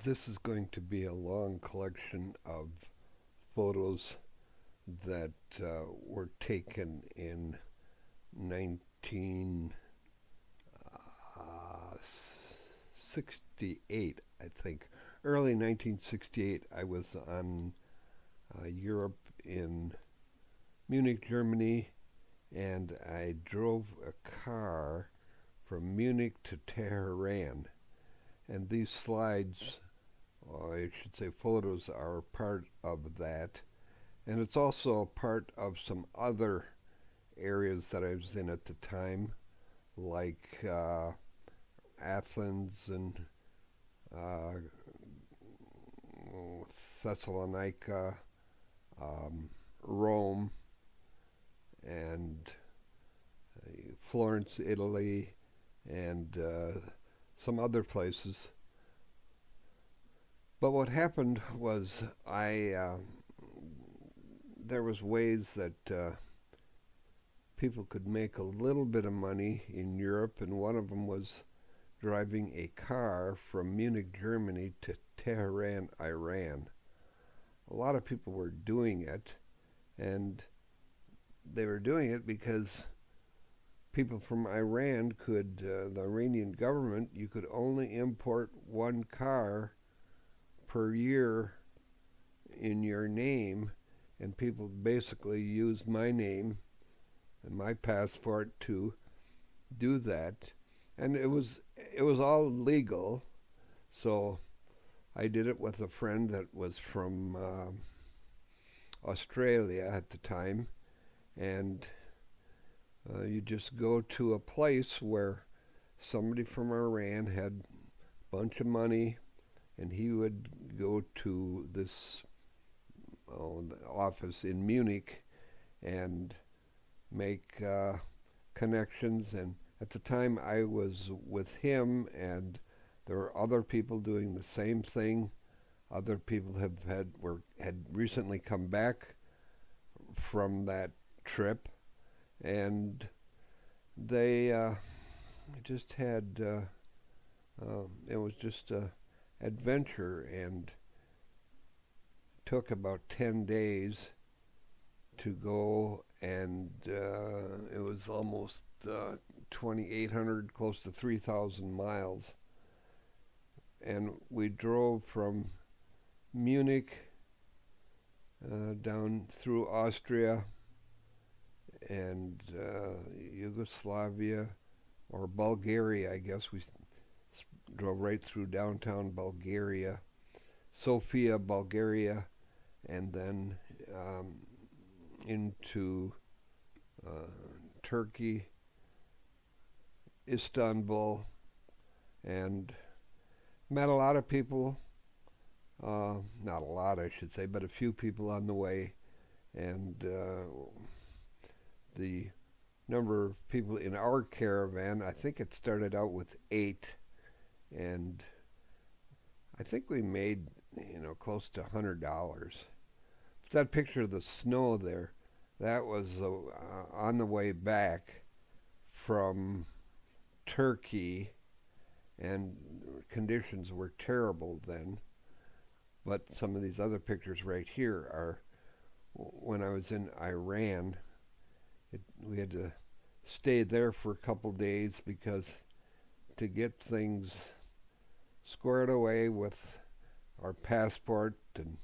This is going to be a long collection of photos that were taken in 1968, I think. Early 1968, I was on Europe in Munich, Germany, and I drove a car from Munich to Teheran. And these slides, or I should say photos, are part of that. And it's also a part of some other areas that I was in at the time, like Athens and uh, Thessalonica, Rome, and Florence, Italy, and some other places. But what happened was there was ways that people could make a little bit of money in Europe, and one of them was driving a car from Munich, Germany to Teheran, Iran. A lot of people were doing it, and they were doing it because people from Iran could, the Iranian government, you could only import one car per year in your name, and people basically used my name and my passport to do that. And it was all legal, so I did it with a friend that was from Australia at the time, and you just go to a place where somebody from Iran had a bunch of money, and he would go to this office in Munich and make connections. And at the time, I was with him, and there were other people doing the same thing. Other people had recently come back from that trip, and they just had it was just a adventure, and took about 10 days to go, and it was almost 2,800, close to 3,000 miles. And we drove from Munich down through Austria and Yugoslavia, or Bulgaria, I guess. We drove right through downtown Bulgaria, Sofia, Bulgaria, and then into Turkey, Istanbul, and met a lot of people. Not a lot, I should say, but a few people on the way. And the number of people in our caravan, I think it started out with 8, and I think we made close to $100. That picture of the snow there, that was on the way back from Turkey, and conditions were terrible then. But some of these other pictures right here are when I was in Iran. We had to stay there for a couple days because to get things squared away with our passport, and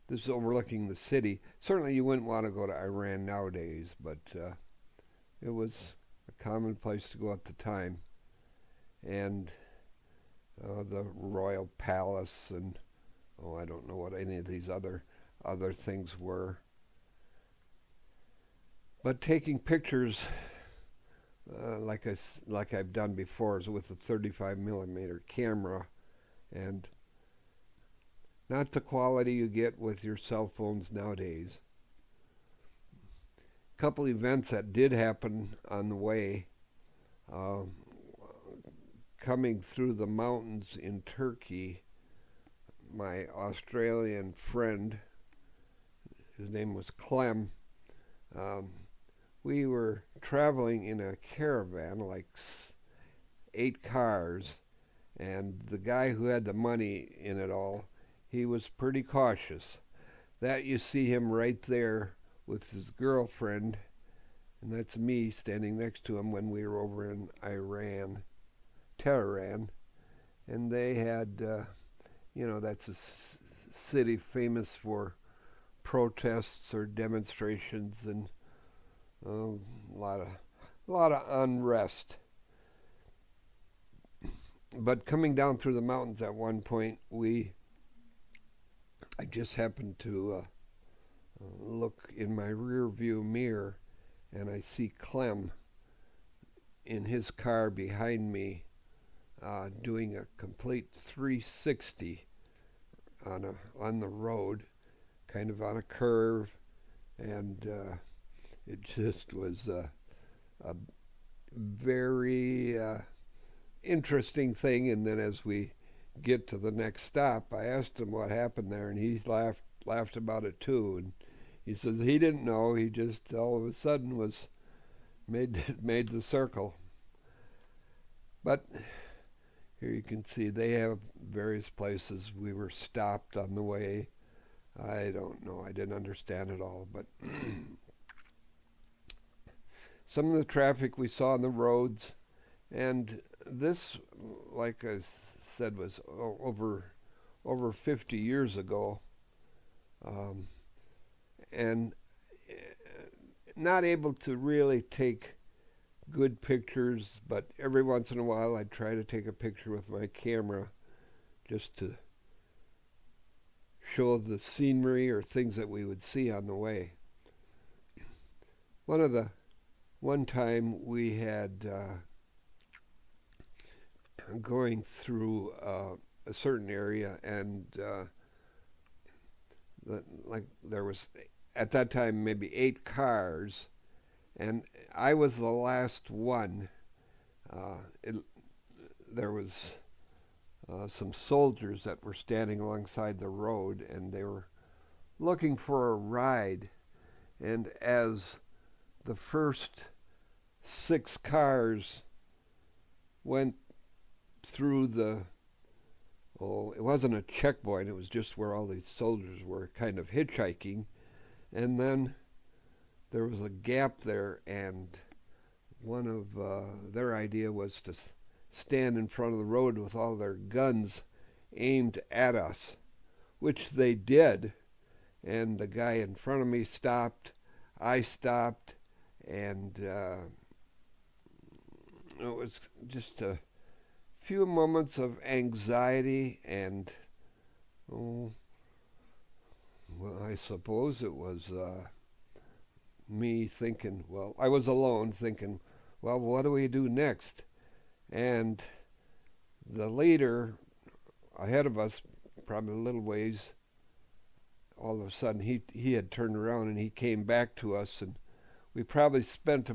this is overlooking the city. Certainly you wouldn't want to go to Iran nowadays, but it was a common place to go at the time. And the royal palace, and I don't know what any of these other things were. But taking pictures, like I've done before, is with a 35 millimeter camera, and not the quality you get with your cell phones nowadays. A couple events that did happen on the way. Coming through the mountains in Turkey, my Australian friend, his name was Clem, we were traveling in a caravan, like 8 cars, And the guy who had the money in it all, he was pretty cautious. That you see him right there with his girlfriend, and that's me standing next to him when we were over in Iran, Teheran, and they had, that's a city famous for protests or demonstrations and a lot of unrest. But coming down through the mountains at one point, I just happened to look in my rear view mirror, and I see Clem in his car behind me doing a complete 360 on the road, kind of on a curve, and it just was a very interesting thing. And then as we get to the next stop, I asked him what happened there, and he laughed about it too. And he says he didn't know. He just all of a sudden was made the circle. But here you can see they have various places. We were stopped on the way. I don't know. I didn't understand it all, but some of the traffic we saw on the roads, and this, like I said, was over 50 years ago, and not able to really take good pictures, but every once in a while I'd try to take a picture with my camera just to show the scenery or things that we would see on the way. One time we had going through a certain area, and there was at that time maybe 8 cars, and I was the last one. There was some soldiers that were standing alongside the road, and they were looking for a ride. And as the first 6 cars went through it wasn't a checkpoint, it was just where all these soldiers were kind of hitchhiking, and then there was a gap there, and one of their idea was to stand in front of the road with all their guns aimed at us, which they did. And the guy in front of me stopped, I stopped, and it was just a few moments of anxiety, and I suppose it was me thinking, well, I was alone thinking, well, what do we do next? And the leader ahead of us, probably a little ways, all of a sudden he had turned around and he came back to us, and we probably spent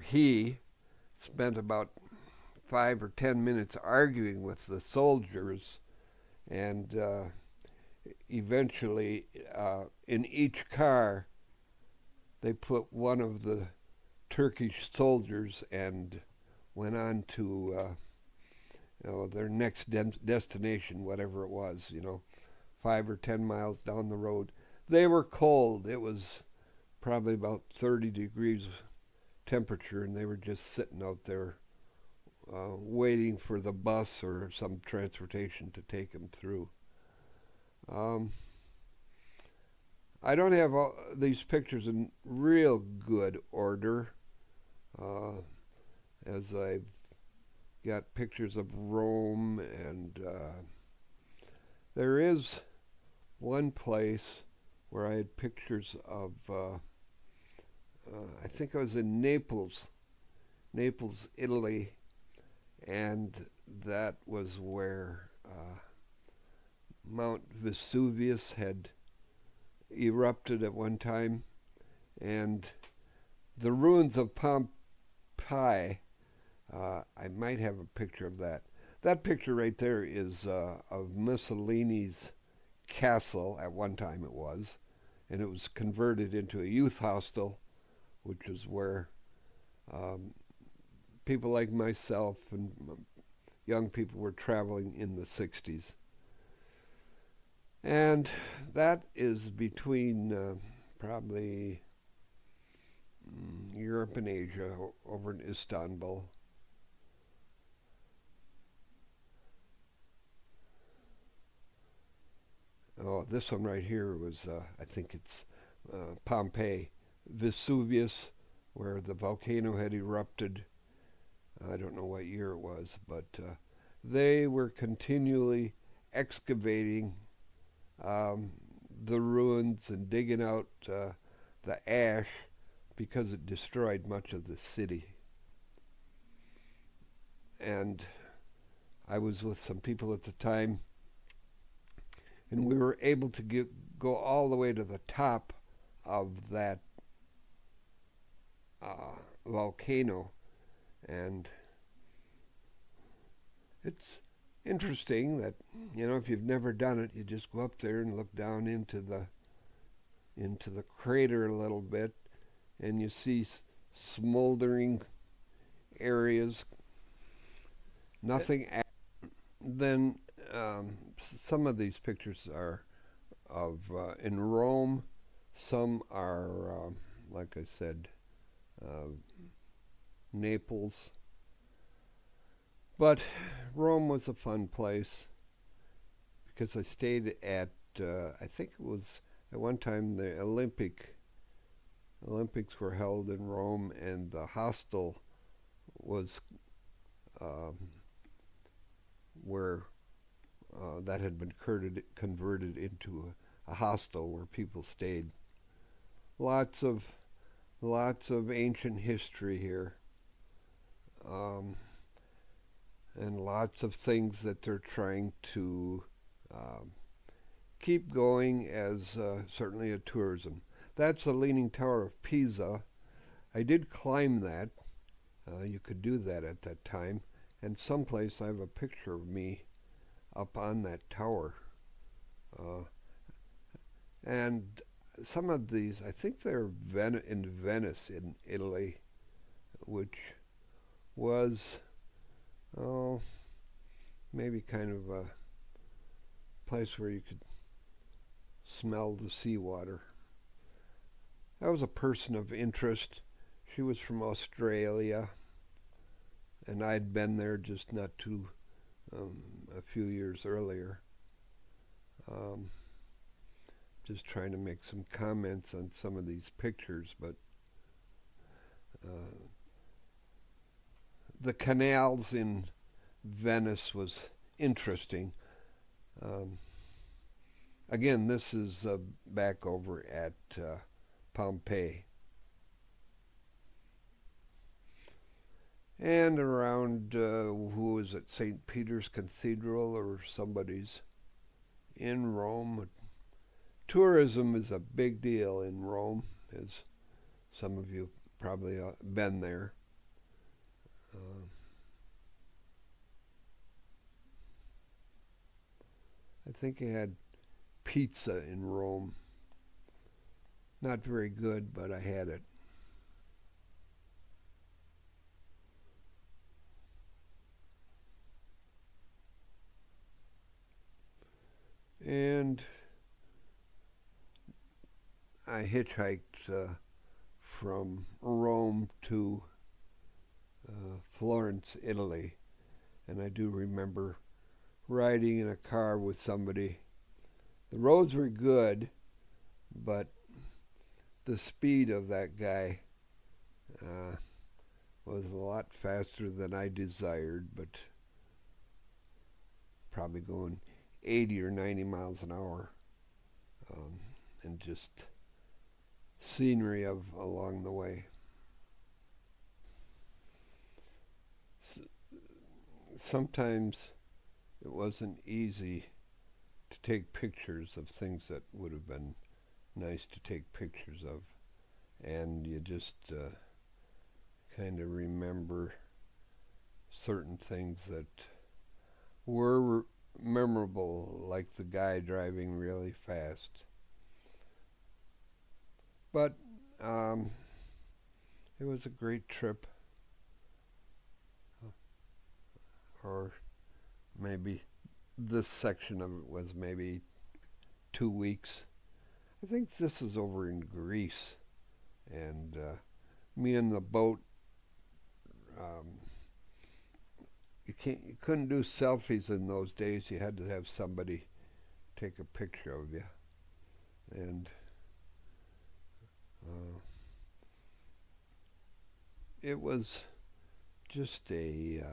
he spent about 5 or 10 minutes arguing with the soldiers, and eventually in each car they put one of the Turkish soldiers and went on to their next destination, whatever it was, 5 or 10 miles down the road. They were cold. It was probably about 30 degrees temperature, and they were just sitting out there waiting for the bus or some transportation to take them through. I don't have all these pictures in real good order, as I've got pictures of Rome, and there is one place where I had pictures of, I think I was in Naples, Italy, and that was where Mount Vesuvius had erupted at one time, and the ruins of Pompeii, I might have a picture of that. That picture right there is of Mussolini's castle. At one time it was, and it was converted into a youth hostel, which is where people like myself and young people were traveling in the 60s. And that is between probably Europe and Asia over in Istanbul. Oh, this one right here was, I think it's Pompeii, Vesuvius, where the volcano had erupted. I don't know what year it was, but they were continually excavating um, the ruins and digging out the ash because it destroyed much of the city. And I was with some people at the time, and we were able to go all the way to the top of that volcano, and it's interesting that if you've never done it, you just go up there and look down into the crater a little bit, and you see smoldering areas. Nothing. Then some of these pictures are of in Rome. Some are, like I said, uh, Naples. But Rome was a fun place because I stayed at, I think it was at one time the Olympics were held in Rome, and the hostel was um, where that had been converted into a hostel where people stayed. Lots of ancient history here, um, and lots of things that they're trying to um, keep going as certainly a tourism. That's the Leaning Tower of Pisa. I did climb that. You could do that at that time. And someplace I have a picture of me up on that tower. Uh, and some of these, I think they're in Venice in Italy, which was, oh, maybe kind of a place where you could smell the seawater. That was a person of interest. She was from Australia, and I'd been there just not too a few years earlier. Um, just trying to make some comments on some of these pictures, but uh, the canals in Venice was interesting. Um, Again, this is back over at Pompeii. And around, who is it, St. Peter's Cathedral or somebody's in Rome. Tourism is a big deal in Rome, as some of you probably been there. Uh, I think I had pizza in Rome. Not very good, but I had it. And I hitchhiked from Rome to Florence, Italy. And I do remember riding in a car with somebody. The roads were good, but the speed of that guy was a lot faster than I desired, but probably going 80 or 90 miles an hour, and just scenery of along the way. Sometimes it wasn't easy to take pictures of things that would have been nice to take pictures of, and you just kind of remember certain things that were memorable, like the guy driving really fast. But it was a great trip, or maybe this section of it was maybe 2 weeks. I think this is over in Greece, and me and the boat. Um, you couldn't do selfies in those days. You had to have somebody take a picture of you, and uh, it was just a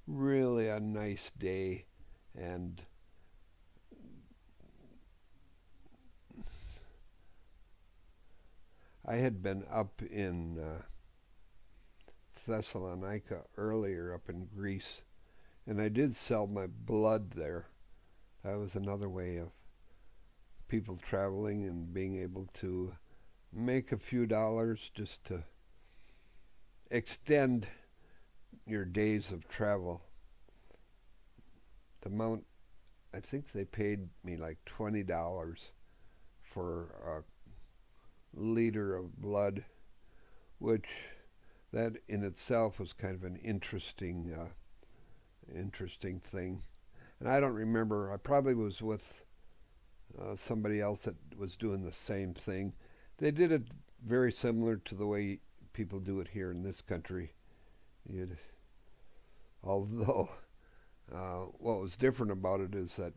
really a nice day, and I had been up in Thessalonica earlier, up in Greece, and I did sell my blood there. That was another way of people traveling and being able to make a few dollars just to extend your days of travel. The amount, I think they paid me like $20 for a liter of blood, which that in itself was kind of an interesting thing. And I don't remember. I probably was with somebody else that was doing the same thing. They did it very similar to the way people do it here in this country. You'd, although what was different about it is that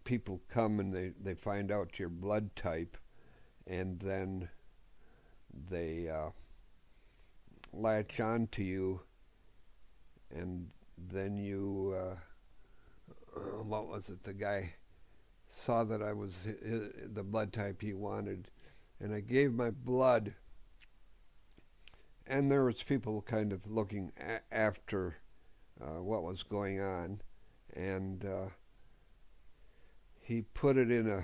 people come and they find out your blood type, and then they latch on to you, and then you, what was it, the guy saw that I was the blood type he wanted, and I gave my blood, and there was people kind of looking after what was going on, and he put it in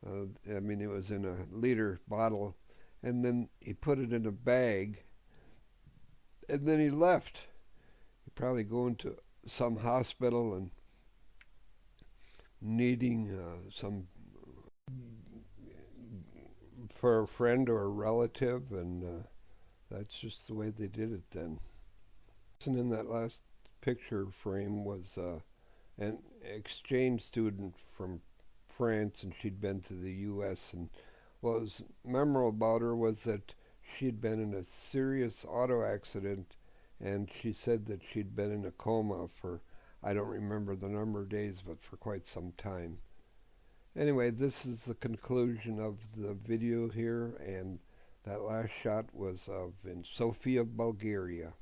I mean, it was in a liter bottle, and then he put it in a bag, and then he left. He probably going to some hospital and needing some for a friend or a relative, and that's just the way they did it then. And in that last picture frame was an exchange student from France, and she'd been to the U.S. And what was memorable about her was that she'd been in a serious auto accident, and she said that she'd been in a coma for, I don't remember the number of days, but for quite some time. Anyway, this is the conclusion of the video here, and that last shot was of in Sofia, Bulgaria.